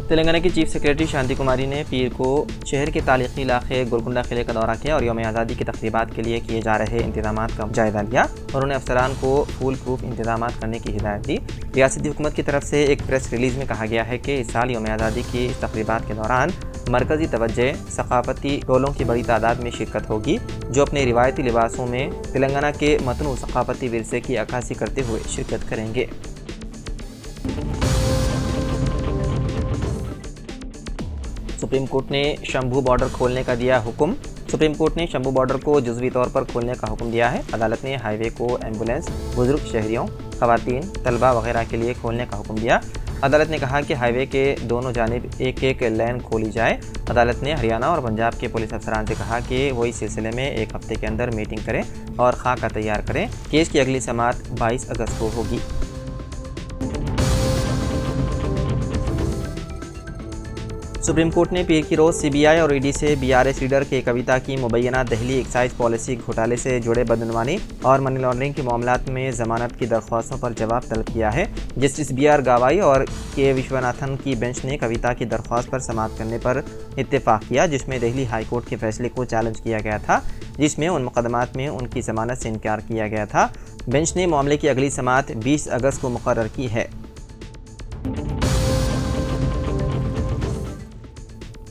تلنگانہ کی chief secretary شانتی کماری نے پیر کو شہر کے تاریخی علاقے گولکنڈہ قلعے کا دورہ کیا اور یوم آزادی کی تقریبات کے لیے کیے جا رہے انتظامات کا جائزہ لیا اور انہوں نے افسران کو فول پروف انتظامات کرنے کی ہدایت دی۔ ریاستی حکومت کی طرف سے ایک پریس ریلیز میں کہا گیا ہے کہ اس سال یوم آزادی کی اس تقریبات کے دوران مرکزی توجہ ثقافتی ٹولوں کی بڑی تعداد میں شرکت ہوگی، جو اپنے روایتی لباسوں میں تلنگانہ کے متنوع ثقافتی ورثے کی عکاسی کرتے ہوئے شرکت کریں گے۔ سپریم کورٹ نے شمبھو بارڈر کھولنے کا دیا حکم۔ سپریم کورٹ نے شمبھو بارڈر کو جزوی طور پر کھولنے کا حکم دیا ہے۔ عدالت نے ہائی وے کو ایمبولینس، بزرگ شہریوں، خواتین، طلبہ وغیرہ کے لیے کھولنے کا حکم دیا۔ عدالت نے کہا کہ ہائی وے کے دونوں جانب ایک ایک لین کھولی جائے۔ عدالت نے ہریانہ اور پنجاب کے پولیس افسران سے کہا کہ وہ اس سلسلے میں ایک ہفتے کے اندر میٹنگ کریں اور خاکہ تیار کریں۔ کیس کی اگلی سماعت 22 اگست کو ہوگی۔ سپریم کورٹ نے پیر کی روز سی بی آئی اور ای ڈی سے BRS لیڈر کے کویتا کی مبینہ دہلی ایکسائز پالیسی گھوٹالے سے جڑے بدعنوانی اور منی لانڈرنگ کے معاملات میں ضمانت کی درخواستوں پر جواب طلب کیا ہے۔ جسٹس BR گاوائی اور کے وشواناتھن کی بینچ نے کویتا کی درخواست پر سماعت کرنے پر اتفاق کیا، جس میں دہلی ہائی کورٹ کے فیصلے کو چیلنج کیا گیا تھا، جس میں ان مقدمات میں ان کی ضمانت سے انکار کیا گیا تھا۔ بینچ نے معاملے کی اگلی سماعت 20 اگست کو مقرر کی ہے۔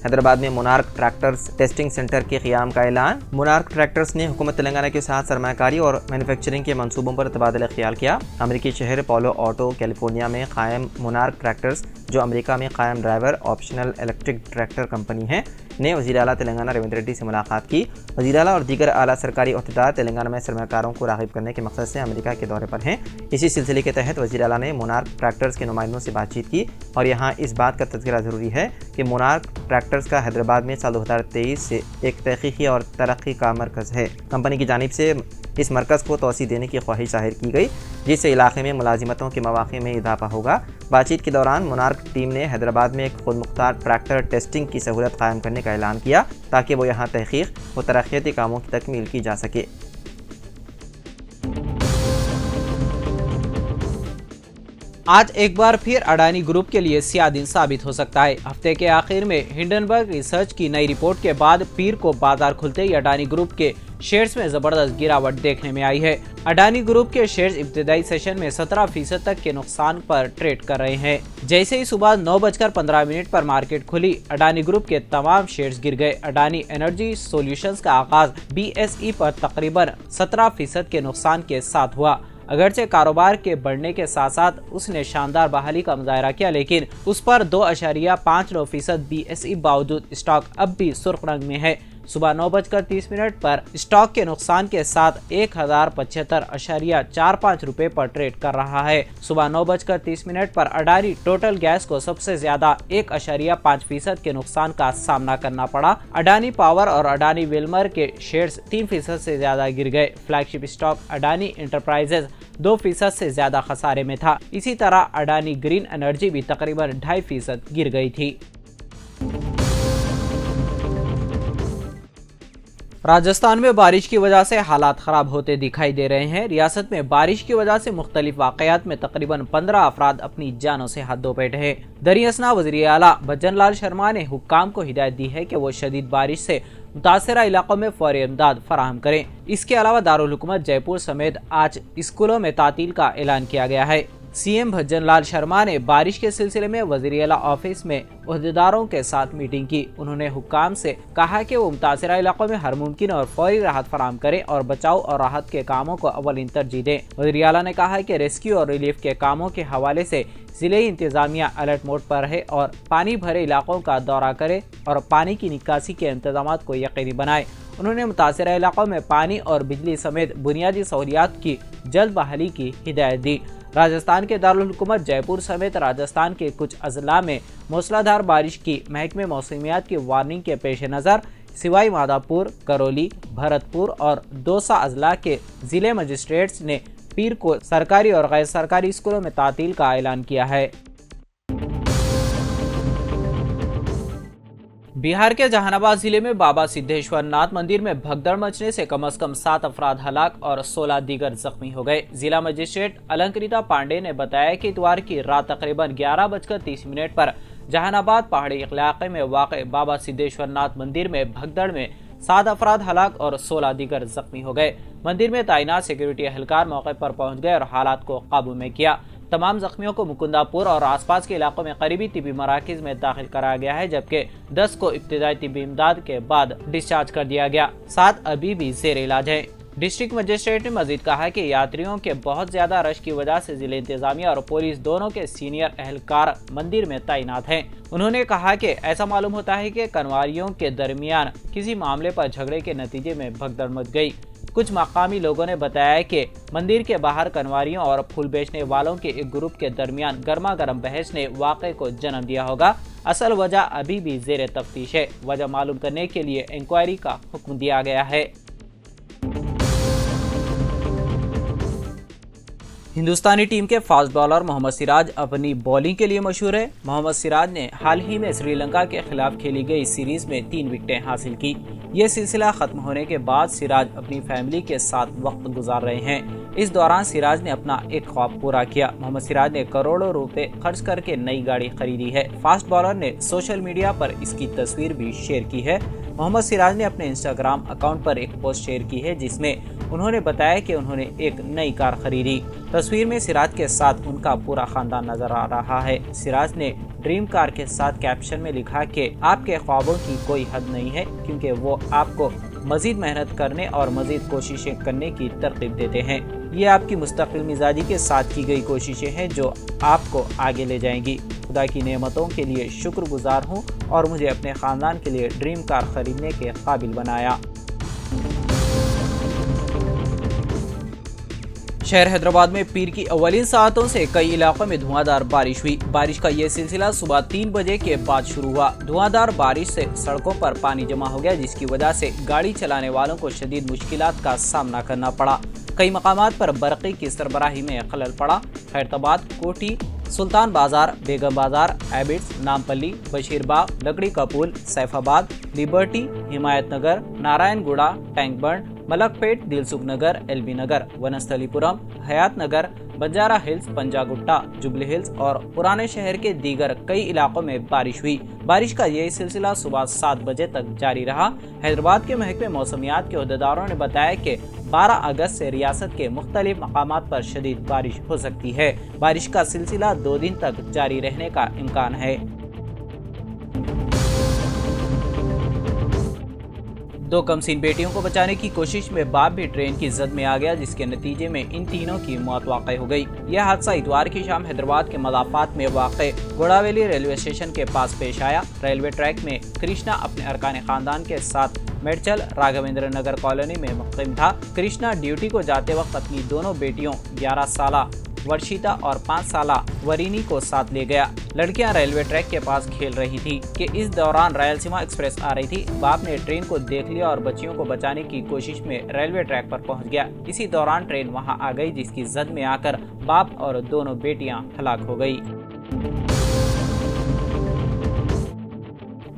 حیدرآباد میں مونارک ٹریکٹرز ٹیسٹنگ سینٹر کے قیام کا اعلان۔ مونارک ٹریکٹرز نے حکومت تلنگانہ کے ساتھ سرمایہ کاری اور مینوفیکچرنگ کے منصوبوں پر تبادلہ خیال کیا۔ امریکی شہر پالو آلٹو، کیلیفورنیا میں قائم مونارک ٹریکٹرز، جو امریکہ میں قائم driver optional electric tractor company ہے، نے وزیر اعلیٰ تلنگانہ ریونت ریڈی سے ملاقات کی۔ وزیر اعلیٰ اور دیگر اعلیٰ سرکاری عہدیدار تلنگانہ میں سرمایہ کاروں کو راغب کرنے کے مقصد سے امریکہ کے دورے پر ہیں۔ اسی سلسلے کے تحت وزیر اعلیٰ نے مونارک ٹریکٹرز کے نمائندوں سے بات چیت کی اور یہاں اس بات کا تذکرہ ضروری ہے کہ مونارک ٹریکٹرز کا حیدرآباد میں سال 2023 سے ایک تحقیقی اور ترقی کا مرکز ہے۔ کمپنی کی جانب سے اس مرکز کو توسیع دینے کی خواہش ظاہر کی گئی، جس سے علاقے میں ملازمتوں کے مواقع میں اضافہ ہوگا۔ بات چیت کے دوران مونارک ٹیم نے حیدرآباد میں ایک خود مختار ٹریکٹر ٹیسٹنگ کی سہولت قائم کرنے کا اعلان کیا تاکہ وہ یہاں تحقیق و ترقیاتی کاموں کی تکمیل کی جا سکے۔ آج ایک بار پھر اڈانی گروپ کے لیے سیاہ دن ثابت ہو سکتا ہے۔ ہفتے کے آخر میں ہنڈنبرگ ریسرچ کی نئی رپورٹ کے بعد پیر کو بازار کھلتے ہی اڈانی گروپ کے شیئرز میں زبردست گراوٹ دیکھنے میں آئی ہے۔ اڈانی گروپ کے شیئرز ابتدائی سیشن میں 17% تک کے نقصان پر ٹریڈ کر رہے ہیں۔ جیسے ہی صبح 9:15 پر مارکیٹ کھلی، اڈانی گروپ کے تمام شیئرز گر گئے۔ اڈانی انرجی سولوشنز کا آغاز BSE پر تقریباً 17% کے نقصان کے ساتھ ہوا۔ اگرچہ کاروبار کے بڑھنے کے ساتھ ساتھ اس نے شاندار بحالی کا مظاہرہ کیا، لیکن اس پر 2.59% BSE باوجود اسٹاک اب بھی سرخ رنگ میں ہے۔ صبح 9:30 پر اسٹاک کے نقصان کے ساتھ 1075.45 روپے پر ٹریڈ کر رہا ہے۔ صبح 9:30 پر اڈانی ٹوٹل گیس کو سب سے زیادہ 1.5% کے نقصان کا سامنا کرنا پڑا۔ اڈانی پاور اور اڈانی ویلمر کے شیئرز 3% سے زیادہ گر گئے۔ فلیگ شپ اسٹاک اڈانی انٹرپرائزز 2% سے زیادہ خسارے میں تھا۔ اسی طرح اڈانی گرین انرجی بھی تقریباً 2.5% گر گئی تھی۔ راجستھان میں بارش کی وجہ سے حالات خراب ہوتے دکھائی دے رہے ہیں۔ ریاست میں بارش کی وجہ سے مختلف واقعات میں تقریباً 15 افراد اپنی جانوں سے ہاتھ دھو بیٹھے ہیں۔ دریں اثنا وزیر اعلیٰ بھجن لال شرما نے حکام کو ہدایت دی ہے کہ وہ شدید بارش سے متاثرہ علاقوں میں فوری امداد فراہم کریں۔ اس کے علاوہ دارالحکومت جے پور سمیت آج اسکولوں میں تعطیل کا اعلان کیا گیا ہے۔ CM بھجن لال شرما نے بارش کے سلسلے میں وزیر اعلیٰ آفس میں عہدیداروں کے ساتھ میٹنگ کی۔ انہوں نے حکام سے کہا کہ وہ متاثرہ علاقوں میں ہر ممکن اور فوری راحت فراہم کریں اور بچاؤ اور راحت کے کاموں کو اولین ترجیح دیں۔ وزیر اعلیٰ نے کہا کہ ریسکیو اور ریلیف کے کاموں کے حوالے سے ضلعی انتظامیہ الرٹ موڈ پر ہے اور پانی بھرے علاقوں کا دورہ کرے اور پانی کی نکاسی کے انتظامات کو یقینی بنائے۔ انہوں نے متاثرہ علاقوں میں پانی اور بجلی سمیت بنیادی سہولیات کی جلد بحالی کی ہدایت دی۔ راجستھان کے دارالحکومت جے پور سمیت راجستھان کے کچھ اضلاع میں موسلا دھار بارش کی محکمہ موسمیات کی وارننگ کے پیش نظر سوائی مادھوپور، کرولی، بھرت پور اور دوسا اضلاع کے ضلع مجسٹریٹس نے پیر کو سرکاری اور غیر سرکاری اسکولوں میں تعطیل کا اعلان کیا ہے۔ बिहार के जहानाबाद जिले में बाबा सिद्धेश्वर नाथ मंदिर में भगदड़ मचने से कम 7 अफराद हलाक और 16 दीगर जख्मी हो गए। जिला मजिस्ट्रेट अलंकृता पांडे ने बताया कि इतवार की रात तकरीबन 11:30 पर जहानाबाद पहाड़ी इलाके में वाक़ बाबा सिद्धेश्वर नाथ मंदिर में भगदड़ में 7 अफराद हलाक और 16 दीगर जख्मी हो गए। मंदिर में तैनात सिक्योरिटी एहलकार मौके पर पहुंच गए और हालात को काबू में किया। तमाम जख्मियों को मुकुंदापुर और आसपास के इलाकों में करीबी तिब्बी मराकज में दाखिल कराया गया है, जबकि 10 को इब्तिदाई तिब्बी इमदाद के बाद डिस्चार्ज कर दिया गया। 7 अभी भी जेर इलाज है। डिस्ट्रिक्ट मजिस्ट्रेट ने मजीद कहा कि यात्रियों के बहुत ज्यादा रश की वजह से जिले इंतजामिया और पुलिस दोनों के सीनियर एहलकार मंदिर में तैनात हैं। उन्होंने कहा कि ऐसा मालूम होता है कि कन्वारियों के दरमियान किसी मामले पर झगड़े के नतीजे में भगदड़ मच गई। कुछ मकामी लोगों ने बताया कि मंदिर के बाहर कन्वारियों और फूल बेचने वालों के एक ग्रुप के दरमियान गर्मा गर्म बहस ने वाक़े को जन्म दिया होगा। असल वजह अभी भी जेर तफ्तीश है। वजह मालूम करने के लिए इंक्वायरी का हुक्म दिया गया है। हिंदुस्तानी टीम के फास्ट बॉलर मोहम्मद सिराज अपनी बॉलिंग के लिए मशहूर है। मोहम्मद सिराज ने हाल ही में श्रीलंका के खिलाफ खेली गई सीरीज में 3 विकेटें हासिल की। ये सिलसिला खत्म होने के बाद सिराज अपनी फैमिली के साथ वक्त गुजार रहे हैं। इस दौरान सिराज ने अपना एक ख्वाब पूरा किया। मोहम्मद सिराज ने करोड़ों रुपए खर्च करके नई गाड़ी खरीदी है। फास्ट बॉलर ने सोशल मीडिया पर इसकी तस्वीर भी शेयर की है। मोहम्मद सिराज ने अपने इंस्टाग्राम अकाउंट पर एक पोस्ट शेयर की है, जिसमें उन्होंने बताया कि उन्होंने एक नई कार खरीदी। तस्वीर में सिराज के साथ उनका पूरा खानदान नजर आ रहा है। सिराज ने ड्रीम कार के साथ कैप्शन में लिखा कि आपके ख्वाबों की कोई हद नहीं है, क्योंकि वो आपको मजीद मेहनत करने और मजीद कोशिशें करने की तरकीब देते हैं। ये आपकी मुस्तकिल मिजाजी के साथ की गई कोशिशें हैं जो आपको आगे ले जाएंगी। खुदा की नेमतों के लिए शुक्रगुजार हूँ और मुझे अपने खानदान के लिए ड्रीम कार खरीदने के काबिल बनाया। शहर हैदराबाद में पीर की अवलिन सातों से कई इलाकों में धुआंधार बारिश हुई। बारिश का ये सिलसिला सुबह 3 बजे के बाद शुरू हुआ। धुआंधार बारिश से सड़कों पर पानी जमा हो गया, जिसकी वजह से गाड़ी चलाने वालों को शदीद मुश्किलात का सामना करना पड़ा। कई मकामात पर बरक़ी की सरबराही में खलल पड़ा। खैरताबाद, कोठी, सुल्तान बाजार, बेगम बाजार, Abids, Nampally, Basheerbagh, Lakdi ka Pul, Saifabad, Liberty, Himayat Nagar, Narayanguda, Tank Bund, Malakpet, Dilsukh Nagar, LB Nagar, Vanasthalipuram, Hayat Nagar, Banjara Hills, Punjagutta, Jubilee Hills और पुराने शहर के दीगर कई इलाकों में बारिश हुई। बारिश का यह सिलसिला सुबह 7 बजे तक जारी रहा। हैदराबाद के महकमे मौसमियात के अहदेदारों ने बताया कि 12 अगस्त से रियासत के मुख्तलिफ मकामात पर शदीद बारिश हो सकती है। बारिश का सिलसिला 2 दिन तक जारी रहने का इम्कान है। 2 कमसीन बेटियों को बचाने की कोशिश में बाप भी ट्रेन की जद में आ गया, जिसके नतीजे में इन तीनों की मौत वाक़ई हो गई। यह हादसा इतवार की शाम हैदराबाद के मदाफात में वाक़े गोड़ावेली रेलवे स्टेशन के पास पेश आया। रेलवे ट्रैक में कृष्णा अपने अरकान खानदान के साथ मेडचल राघवेंद्र नगर कॉलोनी में मुक़िम था। कृष्णा ड्यूटी को जाते वक्त अपनी दोनों बेटियों 11 साला वर्षिता और 5 साला वरीनी को साथ ले गया। लड़कियां रेलवे ट्रैक के पास खेल रही थी कि इस दौरान रायलसीमा एक्सप्रेस आ रही थी। बाप ने ट्रेन को देख लिया और बच्चियों को बचाने की कोशिश में रेलवे ट्रैक पर पहुंच गया। इसी दौरान ट्रेन वहां आ गई, जिसकी जद में आकर बाप और दोनों बेटियां हलाक हो गई।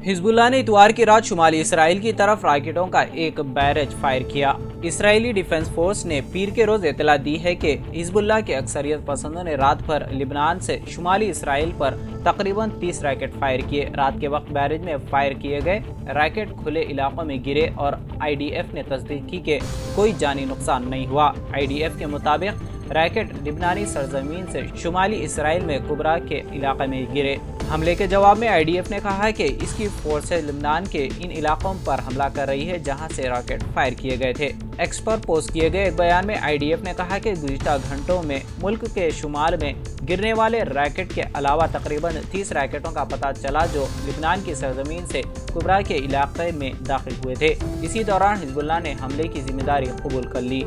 हिजबुल्लाह ने इतवार की रात शुमाली इसराइल की तरफ रॉकेटों का एक बैरज फायर किया। इसराइली डिफेंस फोर्स ने पीर के रोज इतला दी है कि हिजबुल्लाह के अक्सरियत पसंदों ने रात भर लिबनान से शुमाली इसराइल पर तकरीबन 30 रॉकेट फायर किए। रात के वक्त बैरज में फायर किए गए रॉकेट खुले इलाकों में गिरे और IDF ने तस्दीक की कि कोई जानी नुकसान नहीं हुआ। IDF के मुताबिक रॉकेट लिबनानी सरजमीन से शुमाली इसराइल में कुबरा के इलाके में गिरे। हमले के जवाब में IDF ने कहा कि इसकी फोर्सेज लिबनान के इन इलाकों पर हमला कर रही है जहां से रॉकेट फायर किए गए थे। एक्स पर पोस्ट किए गए एक बयान में IDF ने कहा कि गुज़िश्ता घंटों में मुल्क के शुमाल में गिरने वाले रॉकेट के अलावा तकरीबन 30 रॉकेटों का पता चला जो लिबनान की सरजमीन से कुबरा के इलाके में दाखिल हुए थे। इसी दौरान हिजबुल्लाह ने हमले की जिम्मेदारी कबूल कर ली।